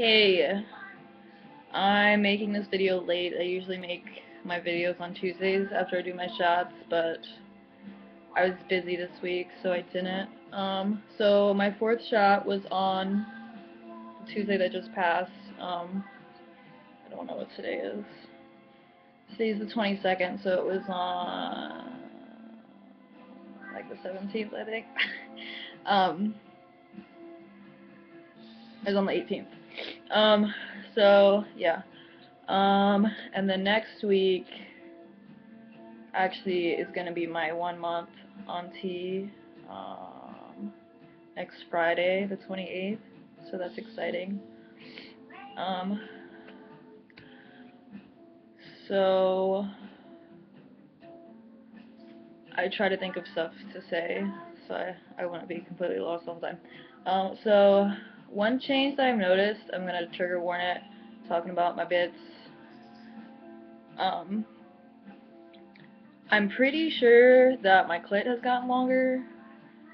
Hey, I'm making this video late. I usually make my videos on Tuesdays after I do my shots, but I was busy this week, so I didn't. So my fourth shot was on Tuesday that just passed. I don't know what today is. Today's the 22nd, so it was on like the 17th, I think. um, it was on the 18th. So yeah. And then next week actually is gonna be my 1 month on T. Next Friday, the 28th. So that's exciting. Um, so I try to think of stuff to say, so I wouldn't be completely lost all the time. So one change that I've noticed, I'm gonna trigger warn it, talking about my bits. I'm pretty sure that my clit has gotten longer.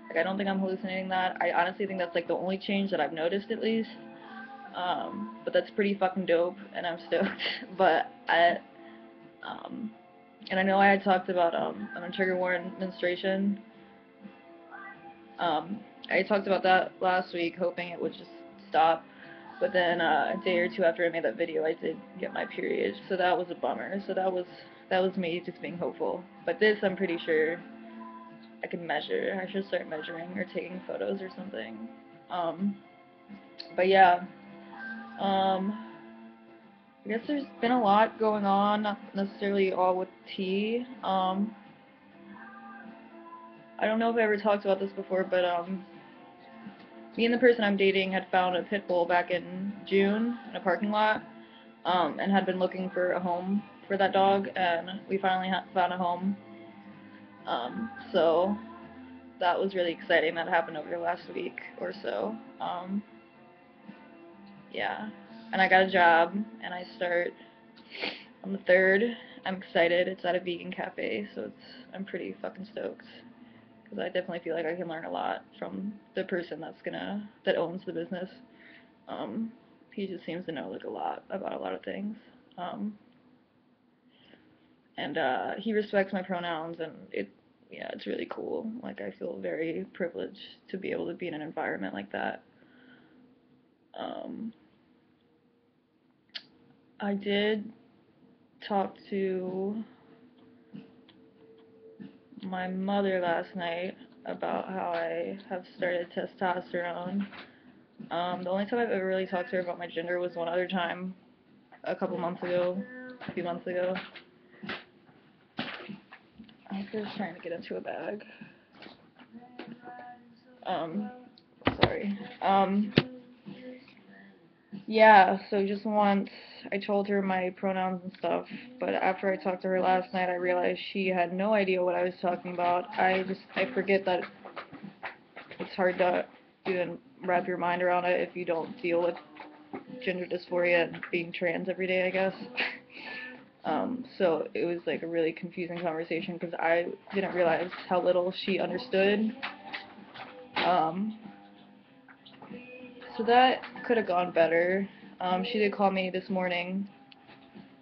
Like, I don't think I'm hallucinating that. I honestly think that's like the only change that I've noticed, at least. But that's pretty fucking dope, and I'm stoked. But and I know I had talked about on a trigger warning menstruation. I talked about that last week, hoping it would just stop. But then a day or two after I made that video, I did get my period, so that was a bummer. So that was me just being hopeful. But this, I'm pretty sure I can measure. I should start measuring or taking photos or something. But yeah. I guess there's been a lot going on, not necessarily all with tea. I don't know if I ever talked about this before, but me and the person I'm dating had found a pit bull back in June in a parking lot, and had been looking for a home for that dog, and we finally found a home. So that was really exciting. That happened over the last week or so. Yeah, and I got a job, and I start on the 3rd. I'm excited. It's at a vegan cafe, so I'm pretty fucking stoked. Because I definitely feel like I can learn a lot from the person that owns the business. He just seems to know like a lot about a lot of things. And he respects my pronouns, and it's really cool. Like, I feel very privileged to be able to be in an environment like that. I did talk to my mother last night about how I have started testosterone. The only time I've ever really talked to her about my gender was one other time, a few months ago. I was just trying to get into a bag. Sorry. Yeah, so just once I told her my pronouns and stuff, but after I talked to her last night, I realized she had no idea what I was talking about. I forget that it's hard to even wrap your mind around it if you don't deal with gender dysphoria and being trans every day, I guess. So it was like a really confusing conversation because I didn't realize how little she understood. So that could have gone better. She did call me this morning.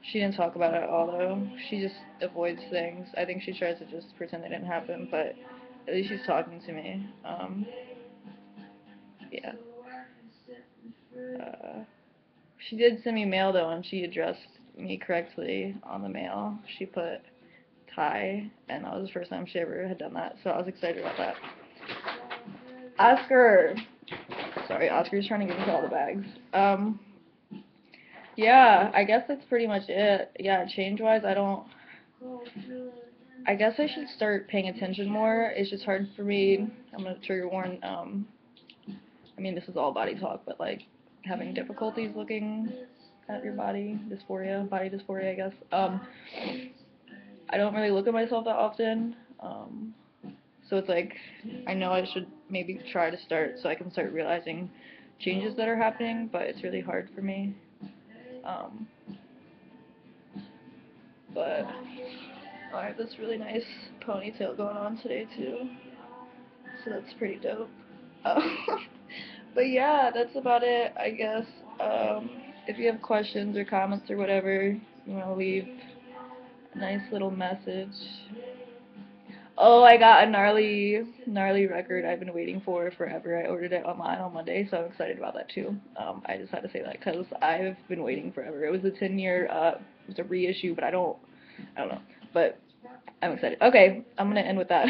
She didn't talk about it at all, though. She just avoids things. I think she tries to just pretend they didn't happen, but at least she's talking to me. Yeah. She did send me mail, though, and she addressed me correctly on the mail. She put Thai, and that was the first time she ever had done that, so I was excited about that. Oscar! Sorry, Oscar's trying to get into all the bags. Yeah, I guess that's pretty much it. Yeah, change-wise, I guess I should start paying attention more. It's just hard for me. I'm gonna trigger warn. I mean, this is all body talk, but like having difficulties looking at your body dysphoria, I guess. I don't really look at myself that often. So it's like I know I should maybe try to start so I can start realizing changes that are happening, but it's really hard for me. But I have this really nice ponytail going on today too, so that's pretty dope. But yeah, that's about it, I guess. If you have questions or comments or whatever, you want to leave a nice little message. Oh, I got a gnarly record I've been waiting for forever. I ordered it online on Monday, so I'm excited about that too. I just had to say that because I've been waiting forever. It was a 10-year, it was a reissue, but I don't know. But I'm excited. Okay, I'm gonna end with that.